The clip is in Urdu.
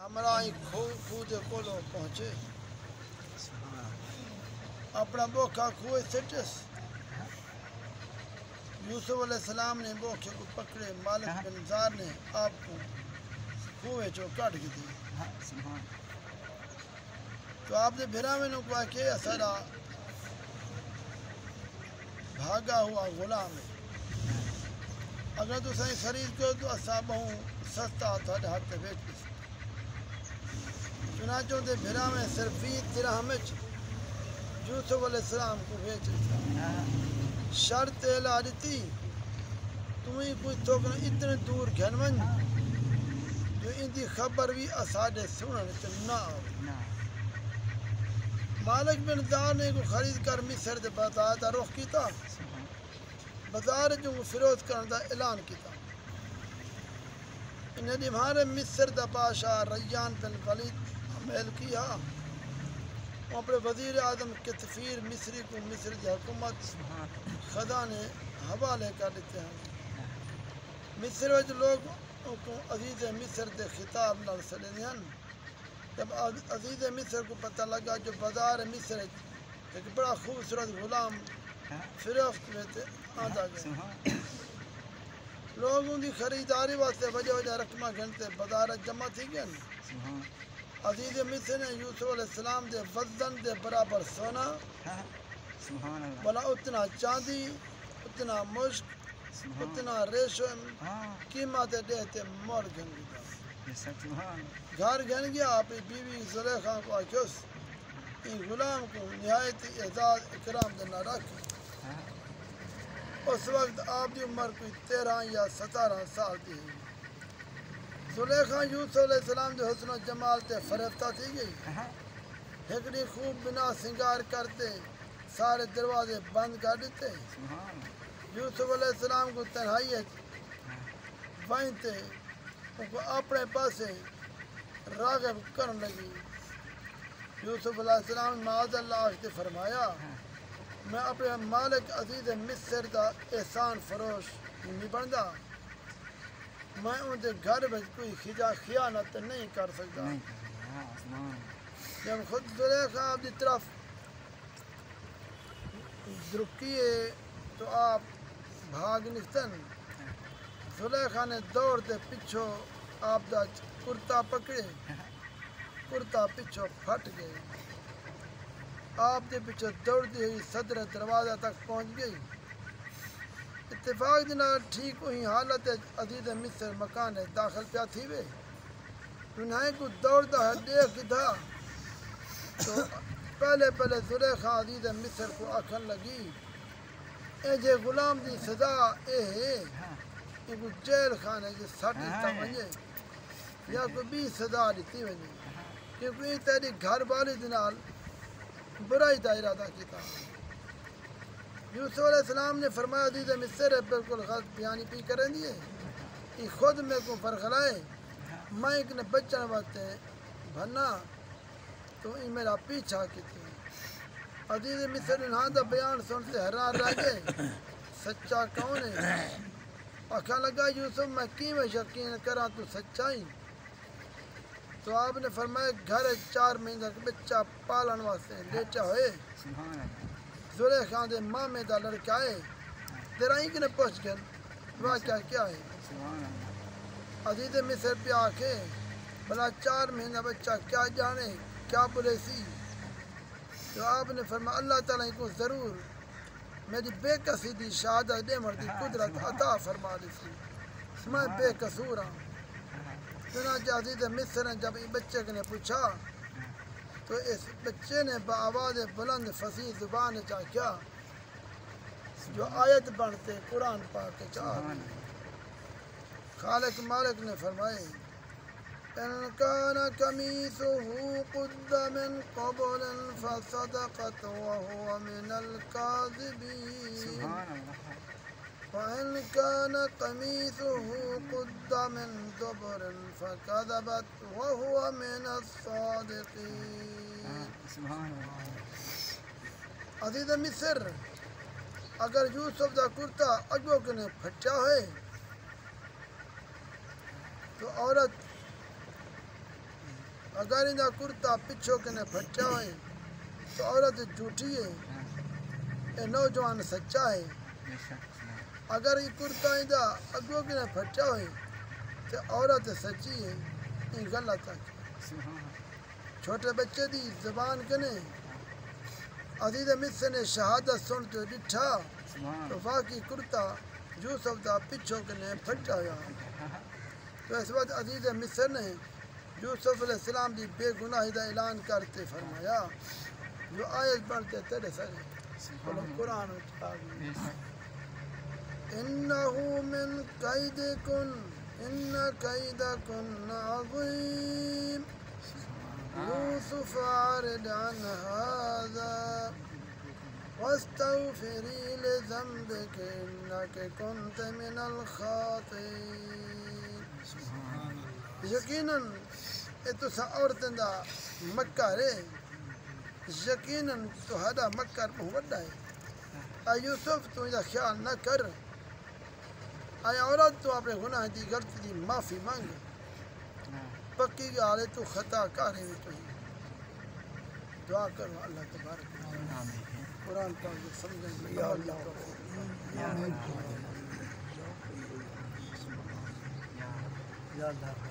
ہمارا خوہ دے کولو پہنچے اپنا بوکھا خوہ سٹس یوسف علیہ السلام نے بوکھے کو پکڑے مالک بن زار نے آپ کو خوہ چو کٹ کی دی تو آپ نے بھیرا میں نکوا کہ سارا بھاگا ہوا غلام ہے اگر تو صحیح خرید کرو تو اصابہ سستا تھا ہاتھ سے بیچ کی چنانچہ دے بھیرا میں صرف 20 درہم یوسف علیہ السلام کو بیچ شرط اعلیٰ دیتی تمہیں کوئی توکن اتنے دور گھن من جو ان دی خبر بھی اساڑے سنن تے نہ آؤ مالک بن زار نے کو خرید کر مصر دے بازار دا رخ کیتا بازار جو فروخت کرن دا اعلان کیتا انہیں دی ہمارے مصر دا بادشاہ ریان بن ولید عمل کیا وہ اپنے وزیر اعظم کتفیر مصری کو مصر دی حکومت خزانے حوالے کر دیتے ہیں مصر وچ لوگ کو عزیز مصر دے خطاب نال سڑے ہیں جب عزیز مصر کو پتہ لگا جو بازار مصر ایک بڑا خوبصورت غلام فروخت میں تھے آدھا گئے لوگوں کی خریداری واسطے وجہ رقمہ گھنٹے بازار جمع تھی گئے عزیز مصر نے یوسف علیہ السلام دے وزن دے برابر سونا بلا اتنا چاندی اتنا مشک اتنا ریشم قیمت دیتے مور گھن گیا گھر گھن گیا آپ بیوی زلیخا کو آکھوس ان غلام کو نہایت اعزاز اکرام دینا رکھ اس وقت آپ دی عمر کوئی 13 یا 17 سال تھی زلیخا یوسف علیہ السلام دے حسن و جمال تے فریفتہ تھی گئی ہکڑی خوب بنا سنگار کرتے سارے دروازے بند کر دیتے یوسف علیہ السلام کو تنہائیت وہیں تے ان کو اپنے پاسے راغب کرنے لگی یوسف علیہ السلام معاذ اللہ آختے فرمایا میں اپنے مالک عزیز مصر دا احسان فروش نہیں بندا میں ان دے گھر میں کوئی خیانت نہیں کر سکتا جب خود زلیخا آپ دی طرف درکیے تو آپ بھاگ نکتن زلیخا نے دوڑ دے پچھو آپ دا کرتا پکڑے کرتا پچھو پھٹ گئے آپ دے پچھو دوڑتی ہوئی صدر دروازہ تک پہنچ گئی اتفاق دینا ٹھیک ہوئی حالت عزیز مصر مکان داخل پیا تھی وے انہیں کو دوڑتا ہے دیکھ تھا تو پہلے زلیخا عزیز مصر کو آکھن لگی اے جے غلام دی سزا اے ہے ان کو جیل خانے کی سٹ دیتا ونجے یا کوئی بھی سزا دیتی ونجے کیونکہ یہ تیری گھر والی دنال برائی دا ارادہ کیتا یوسف علیہ السلام نے فرمایا عزیز مصر بالکل غلط بیانی پی کریں دیئے یہ خود میں کو فرخلائے میں ایک نے بچن وقتے بھنا تو یہ میرا پیچھا کی تھی عزیز مصر انہاں دا بیان سن سے حیران رہ گئے سچا کون ہے آکھا لگا یوسف میں کی میں یقین کرا تو سچائی تو آپ نے فرمایا گھر 4 مہینہ بچہ پالن واسطے لیٹا ہوئے زلیخا دے مامے دا لڑکا ہے تیرا ہی کنے پوچھ گئے واقعہ کیا ہے عزیز مصر پہ آکھے بلا 4 مہینہ بچہ کیا جانے کیا بولے سی تو آپ نے فرمایا اللہ تعالیٰ کو ضرور میری بے کسی دی شہادت دے مردی قدرت عطا فرما دی سی میں بے قصور ہوں چنانچہ عزیز مصر نے جب بچے نے پوچھا تو اس بچے نے بآواز بلند فصیح زبان کیا جو آیت بنتے قرآن پاک چاہ خالق مالک نے فرمائے ان کان قمیصه قد من قبل فصدقت وهو من الكاذبین وإن كان قميصه قد من دبر فكذبت وهو من الصادقين عزیز مصر اگر یوسف دا کرتا اگو کنے پھٹیا ہے تو عورت اگر ان کا کرتا پچھو کے نے پھٹا ہوئے تو عورت جھوٹی ہے اے نوجوان سچا ہے اگر یہ کرتا ان کا اگو کے نے پھٹا ہوئے تو عورت سچی ہے یہ غلط ہے چھوٹے بچے دی زبان کنے عزیز مصر نے شہادت سن تو ڈٹھا تو واقعی کرتا یوسف دا پچھو کنے پھٹا ہوا تو اس وقت عزیز مصر نے یوسف علیہ السلام دی بے گناہی دا اعلان کرتے فرمایا جو آیت پڑھتے تیرے سرے قرآن انہو من قیدکن ان قیدکن عظیم یوسف عارض عن هذا واستغفری لذنبک انک کنت من الخاطئین یقیناً یہ تو عورتیں دا مکر ہے یقیناً تو ہدا مکر بہت ہے اے یوسف تو یہ خیال نہ کر اے عورت تو اپنے گناہ دی غلطی دی معافی مانگ پکی گال ہے تو خطا کار ہے تو دعا کرو اللہ تبارک و تعالی قرآن پاک کو سمجھیں گے یا اللہ یا اللہ